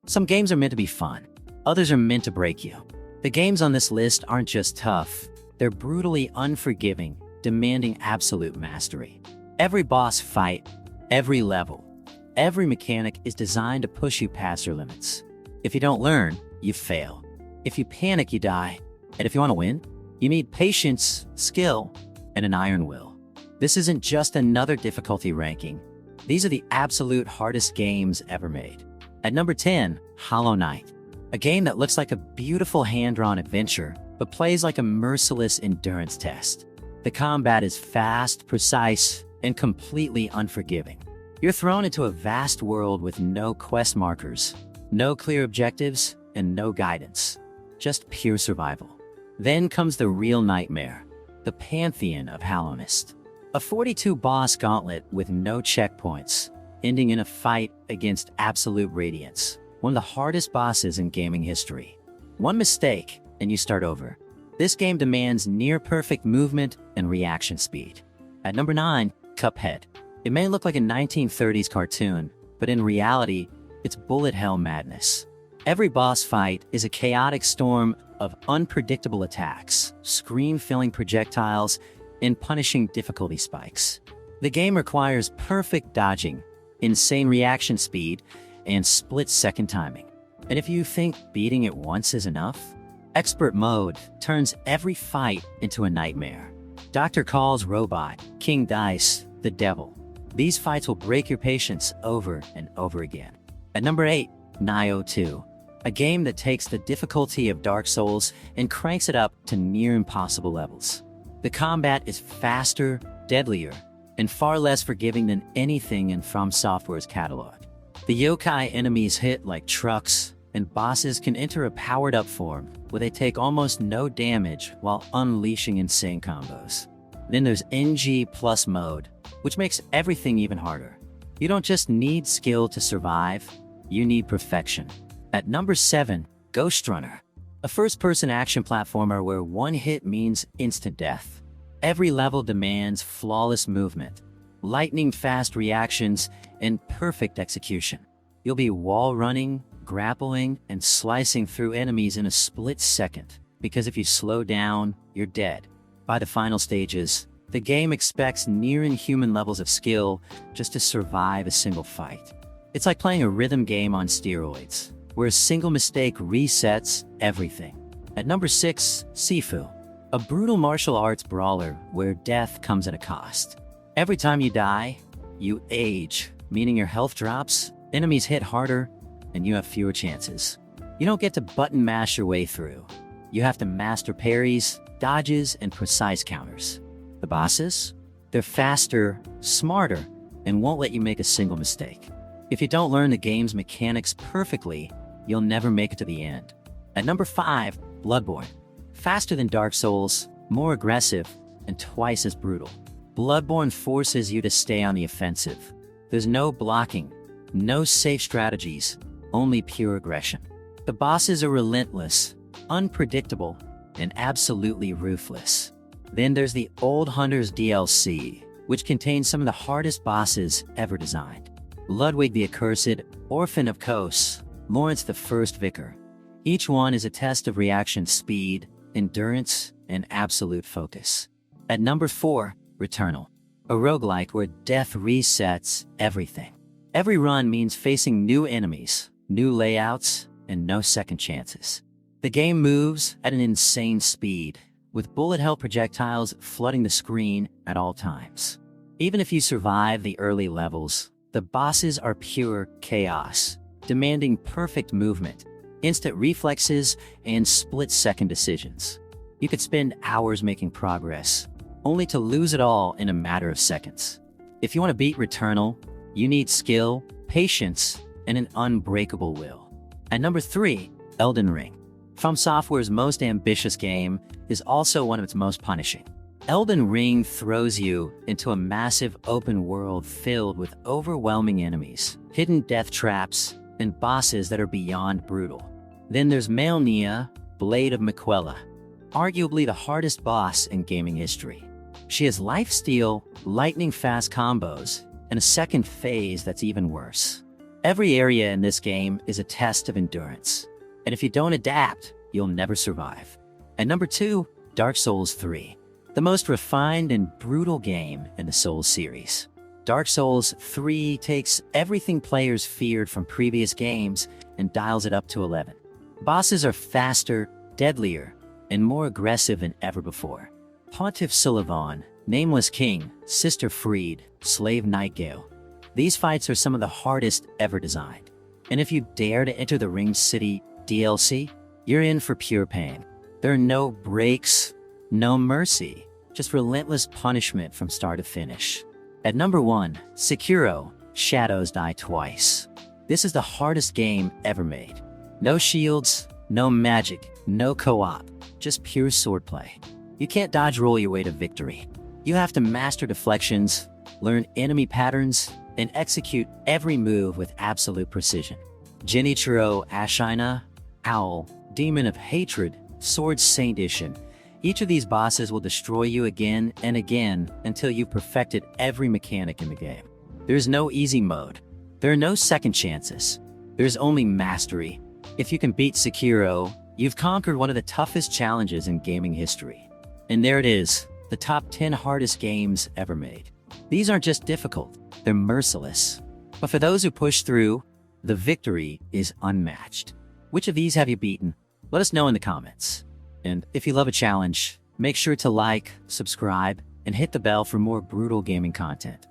Some games are meant to be fun. Others are meant to break you. The games on this list aren't just tough. They're brutally unforgiving, demanding absolute mastery. Every boss fight, every level, every mechanic is designed to push you past your limits. If you don't learn, you fail. If you panic, you die. And if you want to win, you need patience, skill, and an iron will. This isn't just another difficulty ranking. These are the absolute hardest games ever made. At number 10, Hollow Knight. A game that looks like a beautiful hand-drawn adventure, but plays like a merciless endurance test. The combat is fast, precise, and completely unforgiving. You're thrown into a vast world with no quest markers, no clear objectives, and no guidance. Just pure survival. Then comes the real nightmare, the Pantheon of Hallownest. A 42-boss gauntlet with no checkpoints, ending in a fight against absolute radiance. One of the hardest bosses in gaming history. One mistake, and you start over. This game demands near-perfect movement and reaction speed. At number 9, Cuphead. It may look like a 1930s cartoon, but in reality, it's bullet hell madness. Every boss fight is a chaotic storm of unpredictable attacks, screen-filling projectiles, and punishing difficulty spikes. The game requires perfect dodging, insane reaction speed, and split-second timing. And if you think beating it once is enough, Expert Mode turns every fight into a nightmare. Dr. Call's robot, King Dice, the devil. These fights will break your patience over and over again. At number 8, Nioh 2. A game that takes the difficulty of Dark Souls and cranks it up to near impossible levels. The combat is faster, deadlier, and far less forgiving than anything in From Software's catalog. The yokai enemies hit like trucks, and bosses can enter a powered-up form where they take almost no damage while unleashing insane combos. Then there's NG Plus mode, which makes everything even harder. You don't just need skill to survive, you need perfection. At number 7, Ghostrunner. A first-person action platformer where one hit means instant death. Every level demands flawless movement, lightning-fast reactions, and perfect execution. You'll be wall running, grappling, and slicing through enemies in a split second, because if you slow down, you're dead. By the final stages, the game expects near-inhuman levels of skill just to survive a single fight. It's like playing a rhythm game on steroids, where a single mistake resets everything. At number 6, Sifu. A brutal martial arts brawler where death comes at a cost. Every time you die, you age, meaning your health drops, enemies hit harder, and you have fewer chances. You don't get to button mash your way through. You have to master parries, dodges, and precise counters. The bosses? They're faster, smarter, and won't let you make a single mistake. If you don't learn the game's mechanics perfectly, you'll never make it to the end. At number 5, Bloodborne. Faster than Dark Souls, more aggressive, and twice as brutal. Bloodborne forces you to stay on the offensive. There's no blocking, no safe strategies, only pure aggression. The bosses are relentless, unpredictable, and absolutely ruthless. Then there's the Old Hunters DLC, which contains some of the hardest bosses ever designed. Ludwig the Accursed, Orphan of Kos, Lawrence the First Vicar. Each one is a test of reaction speed, endurance, and absolute focus. At number 4, Returnal. A roguelike where death resets everything. Every run means facing new enemies, new layouts, and no second chances. The game moves at an insane speed, with bullet hell projectiles flooding the screen at all times. Even if you survive the early levels, the bosses are pure chaos, demanding perfect movement, instant reflexes, and split-second decisions. You could spend hours making progress, only to lose it all in a matter of seconds. If you want to beat Returnal, you need skill, patience, and an unbreakable will. At number 3, Elden Ring. From Software's most ambitious game is also one of its most punishing. Elden Ring throws you into a massive open world filled with overwhelming enemies, hidden death traps, and bosses that are beyond brutal. Then there's Nioh, Blade of Miquella, arguably the hardest boss in gaming history. She has lifesteal, lightning-fast combos, and a second phase that's even worse. Every area in this game is a test of endurance, and if you don't adapt, you'll never survive. And number 2, Dark Souls 3, the most refined and brutal game in the Souls series. Dark Souls 3 takes everything players feared from previous games and dials it up to 11. Bosses are faster, deadlier, and more aggressive than ever before. Pontiff Sulivan, Nameless King, Sister Freed, Slave Nightgale. These fights are some of the hardest ever designed. And if you dare to enter the Ring City DLC, you're in for pure pain. There are no breaks, no mercy, just relentless punishment from start to finish. At number 1, Sekiro, Shadows Die Twice. This is the hardest game ever made. No shields, no magic, no co-op, just pure swordplay. You can't dodge roll your way to victory. You have to master deflections, learn enemy patterns, and execute every move with absolute precision. Genichiro Ashina, Owl, Demon of Hatred, Sword Saint Ishin. Each of these bosses will destroy you again and again until you've perfected every mechanic in the game. There's no easy mode. There are no second chances. There's only mastery. If you can beat Sekiro, you've conquered one of the toughest challenges in gaming history. And there it is, the top 10 hardest games ever made. These aren't just difficult, they're merciless. But for those who push through, the victory is unmatched. Which of these have you beaten? Let us know in the comments. And if you love a challenge, make sure to like, subscribe, and hit the bell for more brutal gaming content.